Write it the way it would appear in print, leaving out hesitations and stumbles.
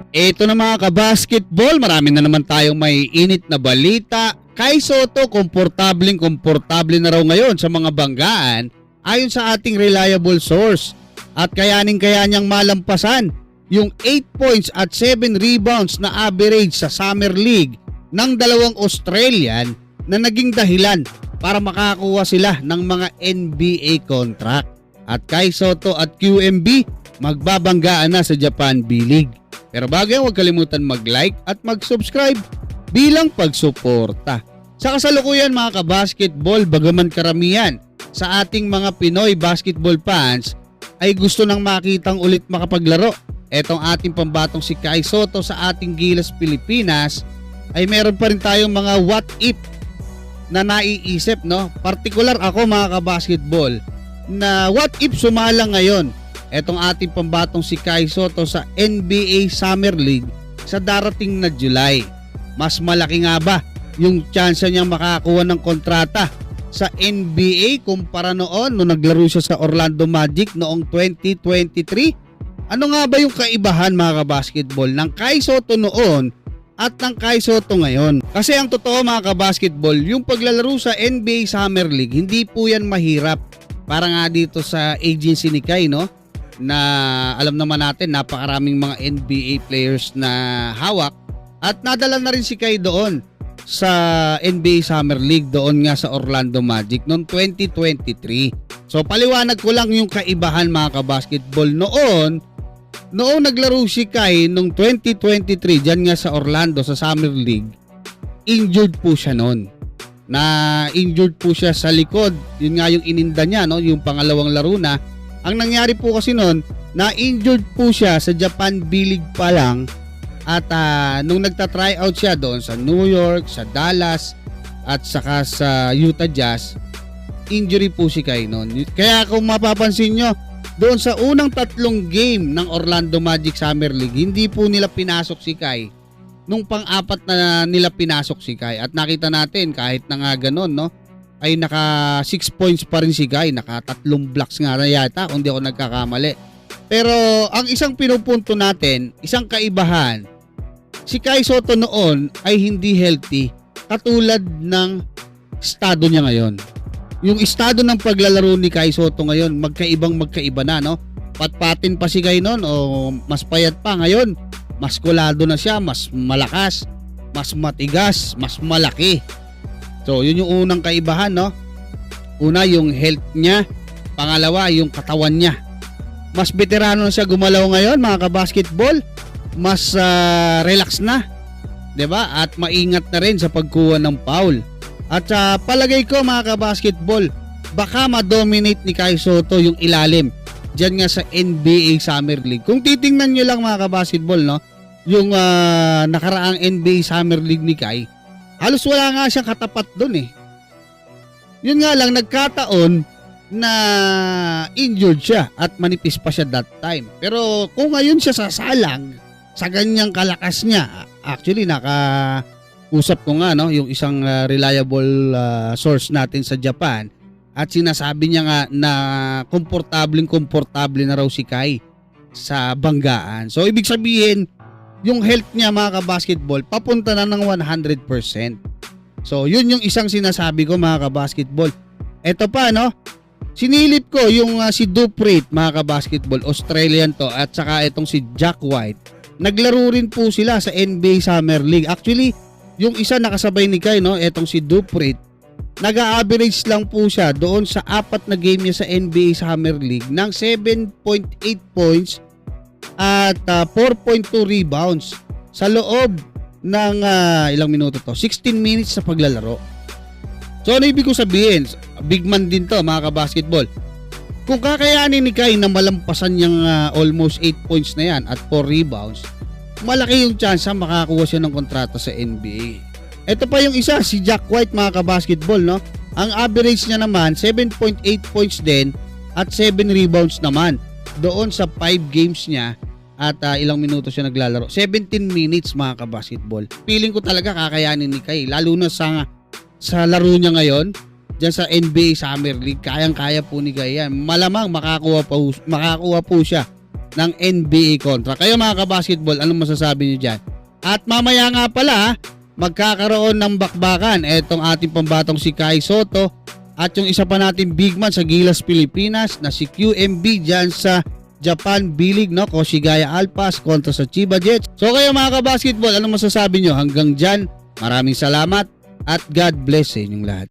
Eto na mga kabasketball, marami na naman tayong may init na balita. Kai Sotto, komportable na raw ngayon sa mga banggaan ayon sa ating reliable source. At kaya niyang malampasan yung 8 points at 7 rebounds na average sa Summer League ng dalawang Australian na naging dahilan para makakuha sila ng mga NBA contract. At Kai Sotto at QMB magbabanggaan na sa Japan B-League. Pero bago yan, huwag kalimutan mag-like at mag-subscribe bilang pagsuporta. Sa kasalukuyan mga kabasketball, bagaman karamihan sa ating mga Pinoy basketball fans ay gusto nang makitang ulit makapaglaro. Etong ating pambatong si Kai Sotto sa ating Gilas Pilipinas ay meron pa rin tayong mga what if na naiisip, no? Partikular ako mga kabasketball na what if sumala ngayon etong ating pambatong si Kai Sotto sa NBA Summer League sa darating na July. Mas malaki nga ba yung chance niyang makakuha ng kontrata sa NBA kumpara noon nung naglaro siya sa Orlando Magic noong 2023? Ano nga ba yung kaibahan mga kabasketball ng Kai Sotto noon at ng Kai Sotto ngayon? Kasi ang totoo mga kabasketball, yung paglalaro sa NBA Summer League, hindi po yan mahirap. Para nga dito sa agency ni Kai, no? Na alam naman natin napakaraming mga NBA players na hawak at nadala na rin si Kai doon sa NBA Summer League doon nga sa Orlando Magic noong 2023. So paliwanag ko lang yung kaibahan mga kabasketball noon naglaro si Kai noong 2023 dyan nga sa Orlando sa Summer League. Injured po siya noon. Injured po siya sa likod. Yun nga yung ininda niya, no? Yung pangalawang laro na. Ang nangyari po kasi noon, na-injured po siya sa Japan B-League pa lang at nung nagta-try out siya doon sa New York, sa Dallas at saka sa Utah Jazz, injury po si Kai noon. Kaya kung mapapansin nyo, doon sa unang 3 game ng Orlando Magic Summer League, hindi po nila pinasok si Kai. Nung pang-apat na nila pinasok si Kai at nakita natin kahit na nga ganun, no? Ay naka 6 points pa rin si Kai, naka 3 blocks nga na yata kung di ako nagkakamali. Pero ang isang pinupunto natin, isang kaibahan, si Kai Sotto noon ay hindi healthy katulad ng estado niya ngayon. Yung estado ng paglalaro ni Kai Sotto ngayon, magkaiba na, no? Patpatin pa si Kai noon o mas payat pa ngayon. Mas kulado na siya, mas malakas, mas matigas, mas malaki. So, yun yung unang kaibahan, no? Una, yung health niya. Pangalawa, yung katawan niya. Mas veterano na siya gumalaw ngayon, mga kabasketball. Mas relax na, 'di ba? At maingat na rin sa pagkuha ng foul. At palagay ko, mga kabasketball, baka ma-dominate ni Kai Sotto yung ilalim diyan nga sa NBA Summer League. Kung titingnan niyo lang mga kabasketball, no? Yung nakaraang NBA Summer League ni Kai, halos wala nga siyang katapat doon eh. Yun nga lang, nagkataon na injured siya at manipis pa siya that time. Pero kung ngayon siya sasalang sa ganyang kalakas niya, actually nakausap ko nga, no, yung isang reliable source natin sa Japan at sinasabi niya nga na komportable na raw si Kai sa banggaan. So ibig sabihin, yung health niya mga kabasketball papunta na ng 100%. So yun yung isang sinasabi ko mga kabasketball. Eto pa, no, sinilip ko yung si Dupree mga kabasketball, Australian to, at saka itong si Jack White. Naglaro rin po sila sa NBA Summer League. Actually, yung isa nakasabay ni Kai, no, etong si Dupree, nag-a-average lang po siya doon sa 4 na game niya sa NBA Summer League ng 7.8 points at 4.2 rebounds sa loob ng ilang minuto to, 16 minutes sa paglalaro. So ano ibig ko sabihin? Big man din to mga kabasketball. Kung kakayanin ni Kai na malampasan niyang almost 8 points na yan at 4 rebounds, malaki yung chance makakuha siya ng kontrata sa NBA. Ito pa yung isa, si Jack White mga kabasketball, no? Ang average niya naman 7.8 points din at 7 rebounds naman doon sa 5 games niya at ilang minuto siya naglalaro. 17 minutes mga kabasketball. Feeling ko talaga kakayanin ni Kai, lalo na sa laro niya ngayon diyan sa NBA Summer League. Kayang-kaya po ni Kai yan. Malamang makakuha po siya ng NBA contract. Kayo mga kabasketball, anong masasabi niyo dyan? At mamaya nga pala, magkakaroon ng bakbakan etong ating pambatong si Kai Sotto at yung isa pa natin big man sa Gilas Pilipinas na si QMB dyan sa Japan B-League, no? Koshigaya Alpas kontra sa Chiba Jets. So kayo mga kabasketball, anong masasabi nyo? Hanggang dyan, maraming salamat at God bless sa inyong lahat.